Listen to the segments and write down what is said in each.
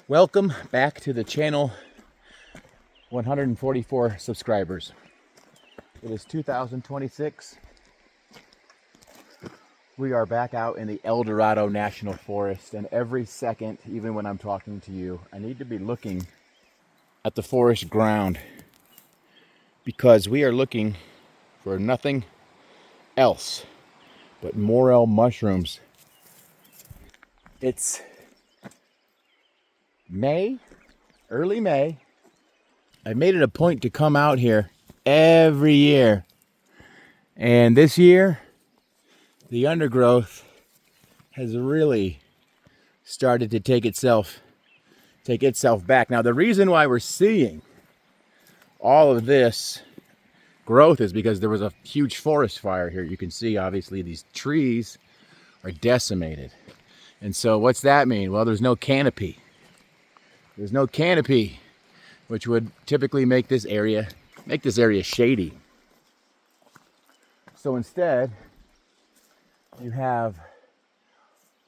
Welcome back to the channel. 144 subscribers. It is 2026. We are back out in the El Dorado National Forest, and every second, even when I'm talking to you, I need to be looking at the forest ground because we are looking for nothing else but morel mushrooms. It's May, early May. I made it a point to come out here every year. And this year, the undergrowth has really started to take itself back. Now, the reason why we're seeing all of this growth is because there was a huge forest fire here. You can see, obviously, these trees are decimated. And so what's that mean? Well, there's no canopy. There's no canopy, which would typically make this area shady. So instead, you have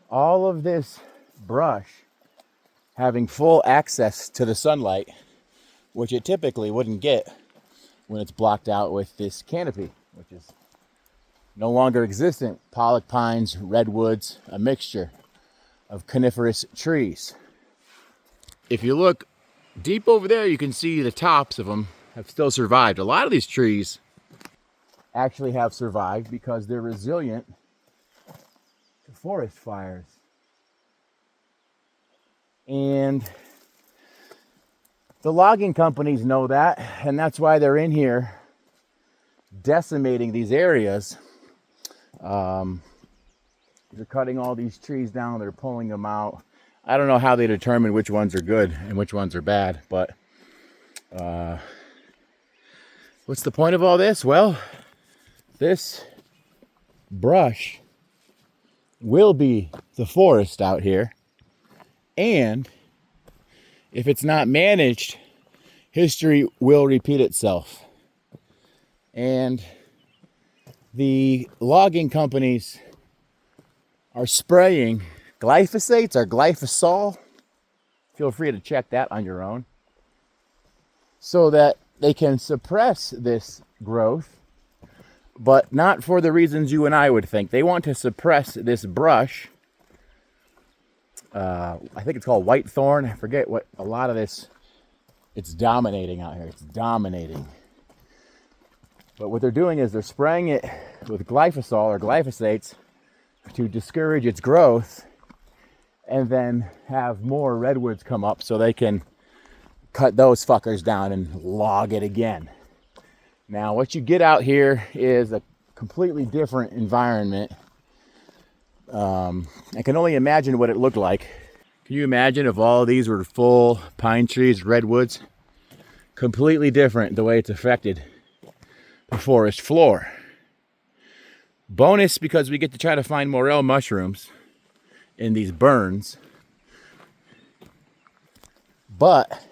all of this brush having full access to the sunlight, which it typically wouldn't get when it's blocked out with this canopy, which is no longer existent. Pollock pines, redwoods, a mixture of coniferous trees. If you look deep over there, you can see the tops of them have still survived. A lot of these trees actually have survived because they're resilient to forest fires. And the logging companies know that, and that's why they're in here decimating these areas. They're cutting all these trees down, they're pulling them out. I don't know how they determine which ones are good and which ones are bad, but what's the point of all this? Well, this brush will be the forest out here, and if it's not managed, history will repeat itself. And the logging companies are spraying glyphosates or glyphosate. Feel free to check that on your own, so that they can suppress this growth, but not for the reasons you and I would think. They want to suppress this brush. I think it's called white thorn. I forget what a lot of this. It's dominating out here. It's dominating. But what they're doing is they're spraying it with glyphosate or glyphosates to discourage its growth, and then have more redwoods come up so they can cut those fuckers down and log it again. Now, what you get out here is a completely different environment. I can only imagine what it looked like. Can you imagine if all of these were full pine trees, redwoods? Completely different the way it's affected the forest floor. Bonus, because we get to try to find morel mushrooms in these burns. But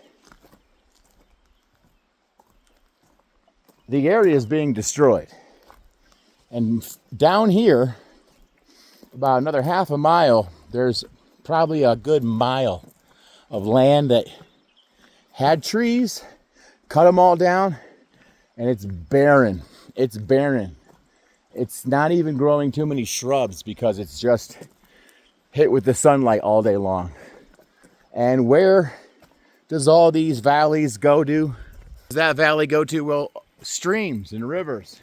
the area is being destroyed. And down here, about another half a mile, there's probably a good mile of land that had trees, cut them all down, and it's barren. It's barren. It's not even growing too many shrubs because it's just hit with the sunlight all day long. And where does all these valleys go to? Does that valley go to? Well, streams and rivers.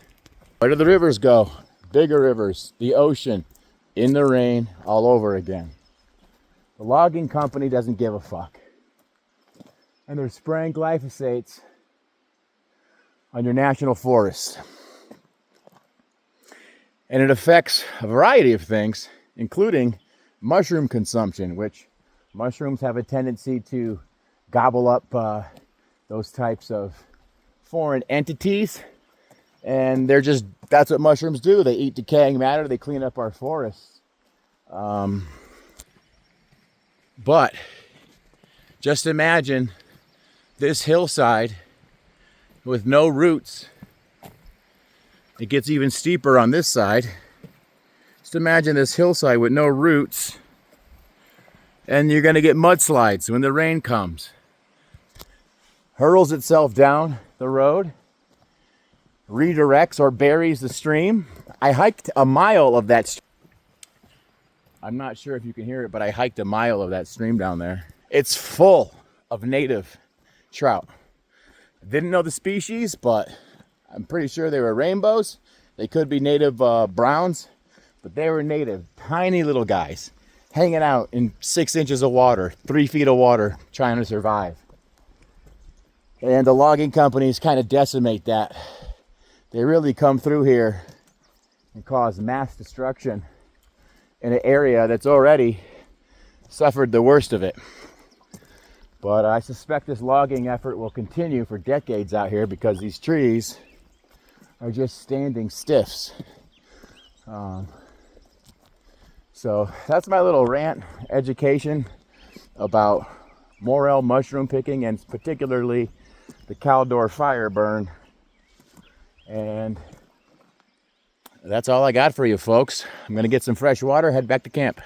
Where do the rivers go? Bigger rivers, the ocean, in the rain, all over again. The logging company doesn't give a fuck. And they're spraying glyphosates on your national forest. And it affects a variety of things, including mushroom consumption, which mushrooms have a tendency to gobble up those types of foreign entities. And that's what mushrooms do. They eat decaying matter. They clean up our forests. But just imagine this hillside with no roots. It gets even steeper on this side. Just imagine this hillside with no roots And you're going to get mudslides when the rain comes. Hurls itself down the road, redirects or buries the stream. I hiked a mile of that stream. I'm not sure if you can hear it, but I hiked a mile of that stream down there. It's full of native trout. I didn't know the species, but I'm pretty sure they were rainbows. They could be native browns, but they were native, tiny little guys, hanging out in 6 inches of water, 3 feet of water, trying to survive. And the logging companies kind of decimate that. They really come through here and cause mass destruction in an area that's already suffered the worst of it. But I suspect this logging effort will continue for decades out here because these trees are just standing stiffs. So that's my little rant education about morel mushroom picking, and particularly the Caldor fire burn. And that's all I got for you folks. I'm gonna get some fresh water, head back to camp.